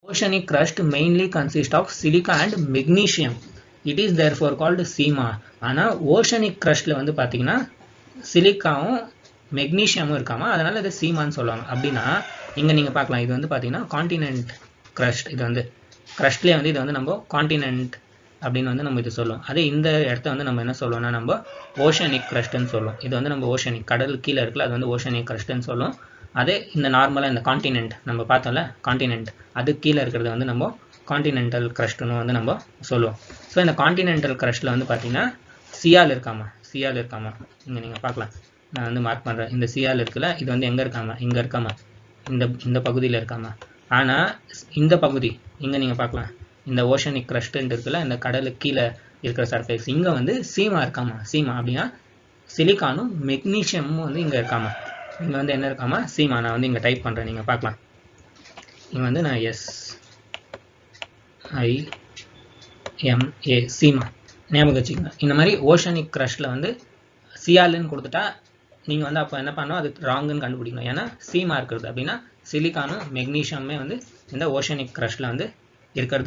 Oceanic crust mainly consists of silica and magnesium. It is therefore called seema. ஆனா oceanic கிரஸ்ட்ல வந்து பாத்தீங்கன்னா சிலிக்காவும் மெக்னீஷியமும் இருக்காமா, அதனால இதை சீமான்னு சொல்லுவாங்க. அப்படின்னா இங்க நீங்க பார்க்கலாம், இது வந்து பாத்தீங்கன்னா கான்டினென்ட் கிரஸ்ட். இது வந்து கிரஸ்ட்லேயே வந்து இது வந்து நம்ம கான்டினென்ட் அப்படின்னு வந்து நம்ம இது சொல்லுவோம். அதே இந்த இடத்த வந்து நம்ம என்ன சொல்லுவோம்னா நம்ம ஓஷனிக் கிரஸ்ட்னு சொல்லுவோம். இது வந்து நம்ம ஓஷனிக் கடல் கீழே இருக்குல்ல, அது வந்து ஓஷனிக் கிரஸ்ட்னு சொல்லுவோம். அதே இந்த நார்மலாக இந்த கான்டினென்ட் நம்ம பார்த்தோம்ல கான்டினென்ட், அது கீழே இருக்கிறது வந்து நம்ம கான்டினென்டல் கிரஸ்ட்னு வந்து நம்ம சொல்லுவோம். ஸோ இந்த கான்டினென்டல் கிரஸ்ட்டில் வந்து பார்த்தீங்கன்னா சியால் இருக்காமா, சியால் இருக்காமா, இங்கே நீங்கள் பார்க்கலாம், நான் வந்து மார்க் பண்ணுறேன். இந்த சியால் இருக்குல்ல, இது வந்து எங்கே இருக்காமா, இங்கே இருக்காமா, இந்த பகுதியில் இருக்காமா. ஆனால் இந்த பகுதி இங்கே நீங்கள் பார்க்கலாம், இந்த ஓஷனிக் கிரஸ்ட்ன்ட்டு இருக்குல்ல, இந்த கடலுக்கு கீழே இருக்கிற சர்ஃபேஸ் இங்கே வந்து சீமா இருக்காமா. சீமா அப்படின்னா சிலிக்கானும் மெக்னீஷியமும் வந்து இங்கே இருக்காமா. இங்கே வந்து என்ன இருக்காமா, சீமா. நான் வந்து இங்கே டைப் பண்ணுறேன், நீங்கள் பார்க்கலாம். இங்கே வந்து நான் SIMA சீமா ஞாபகம் வச்சுக்கோங்க. இந்த மாதிரி ஓஷனிக் கிரஸ்ட்டில் வந்து சியாலுன்னு கொடுத்துட்டா நீங்கள் வந்து அப்போ என்ன பண்ணணும், அது ராங்குன்னு கண்டுபிடிக்கணும். ஏன்னா சீமா இருக்கிறது அப்படின்னா சிலிக்கானும் மெக்னீஷியமுமே வந்து இந்த ஓஷனிக் கிரஸ்ட்டில் வந்து இருக்கிறது